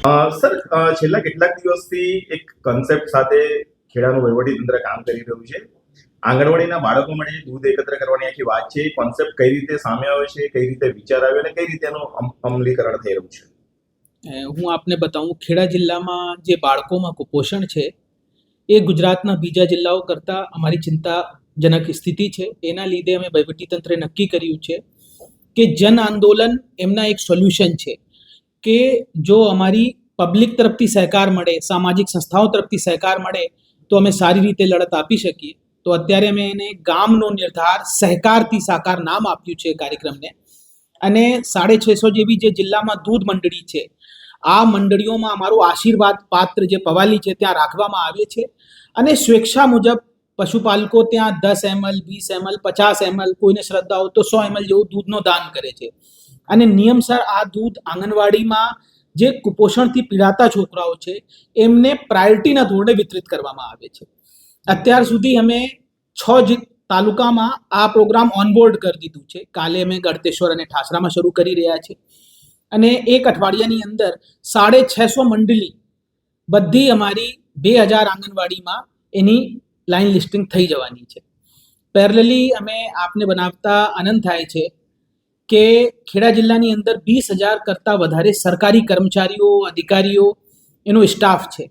Sir, છેલ્લા કેટલાક દિવસથી એક કન્સેપ્ટ સાથે ખેડાનું વહીવટીતંત્ર કામ કરી રહ્યું છે. આંગણવાડીના બાળકો માટે દૂધ એકત્ર કરવાની આખી વાત છે. કોન્સેપ્ટ કઈ રીતે સામે આવે છે, કઈ રીતે વિચાર આવ્યો અને કઈ રીતે એનું અમલીકરણ થઈ રહ્યું છે? હું આપને બતાવું, ખેડા જિલ્લામાં જે બાળકોમાં કુપોષણ છે એ ગુજરાતના બીજા જિલ્લાઓ કરતાં અમારી ચિંતાજનક સ્થિતિ છે. એના લીધે અમે વહીવટીતંત્રે નક્કી કર્યું છે કે જન આંદોલન એમના એક સોલ્યુશન છે કે જો અમારી પબ્લિક તરફથી સહકાર મળે, સામાજિક સંસ્થાઓ તરફથી સહકાર મળે તો અમે સારી રીતે લડત આપી શકીએ. તો અત્યારે અમે એને ગામનો નિર્ધાર સહકારથી સાકાર નામ આપ્યું છે કાર્યક્રમને. અને 650 જેવી જે જિલ્લામાં દૂધ મંડળી છે, આ મંડળીઓમાં અમારું આશીર્વાદ પાત્ર જે પવાલી છે ત્યાં રાખવામાં આવે છે. અને સ્વેચ્છા મુજબ પશુપાલકો ત્યાં 10 ml, 20 ml, 50 ml, કોઈને શ્રદ્ધા હોય તો 100 ml જેવું દૂધનો દાન કરે છે. અને નિયમસર આ દૂધ આંગણવાડીમાં જે કુપોષણથી પીડાતા છોકરાઓ છે એમને પ્રાયોરિટીના ધોરણે વિતરિત કરવામાં આવે છે. અત્યાર સુધી અમે 6 તાલુકામાં આ પ્રોગ્રામ ઓનબોર્ડ કરી દીધું છે. કાલે અમે ગળતેશ્વર અને ઠાસરામાં શરૂ કરી રહ્યા છે. અને એક અઠવાડિયાની અંદર 650 મંડળી બધી અમારી 2000 આંગણવાડીમાં એની લાઈન લિસ્ટિંગ થઈ જવાની છે. પેરેલલી અમે આપને બનાવતા આનંદ થાય છે કે ખેડા જિલ્લાની અંદર 20,000 કરતાં વધારે સરકારી કર્મચારીઓ, અધિકારીઓ, એનો સ્ટાફ છે.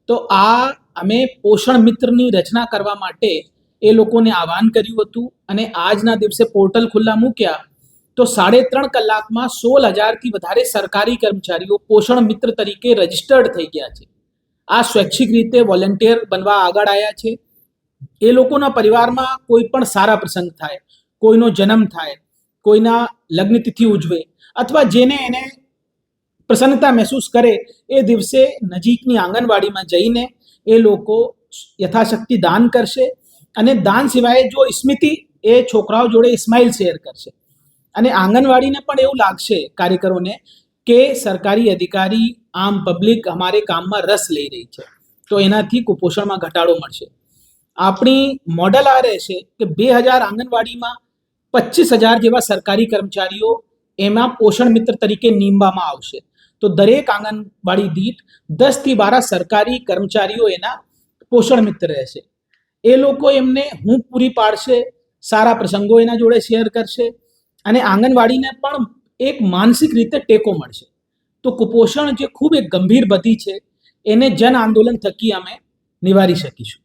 તો આ અમે પોષણ મિત્રની રચના કરવા માટે એ લોકોને આહવાન કર્યું હતું અને આજના દિવસે પોર્ટલ ખુલ્લા મૂક્યા તો 3.5 કલાકમાં 16,000થી વધારે સરકારી કર્મચારીઓ પોષણ મિત્ર તરીકે રજિસ્ટર્ડ થઈ ગયા છે. આ સ્વૈચ્છિક રીતે વોલેન્ટિયર બનવા આગળ આવ્યા છે. એ લોકોના પરિવારમાં કોઈ પણ સારા પ્રસંગ થાય, કોઈનો જન્મ થાય, કોઈના લગ્નતિથિ ઉજવે અથવા જેને એને પ્રસન્નતા મહેસૂસ કરે એ દિવસે નજીકની આંગણવાડીમાં જઈને એ લોકો યથાશક્તિ દાન કરશે. અને દાન સિવાય જો સ્મૃતિ એ છોકરાઓ જોડે સ્માઇલ શેર કરશે. અને આંગણવાડીને પણ એવું લાગશે, કાર્યકરોને, કે સરકારી અધિકારી, આમ પબ્લિક અમારે કામમાં રસ લઈ રહી છે. તો એનાથી કુપોષણમાં ઘટાડો મળશે. આપણી મોડલ આ રહેશે કે 2000 આંગણવાડીમાં 25,000 જેવા સરકારી કર્મચારીઓ એમાં પોષણ મિત્ર તરીકે નીમવામાં આવશે. તો દરેક આંગણવાડી દીઠ 10થી 12 સરકારી કર્મચારીઓ એના પોષણ મિત્ર રહેશે. એ લોકો એમને હૂંફ પૂરી પાડશે, સારા પ્રસંગો એના જોડે શેર કરશે અને આંગણવાડીને પણ એક માનસિક રીતે ટેકો મળશે. તો કુપોષણ જે ખૂબ એક ગંભીર બધી છે એને જન આંદોલન થકી અમે નિવારી શકીશું.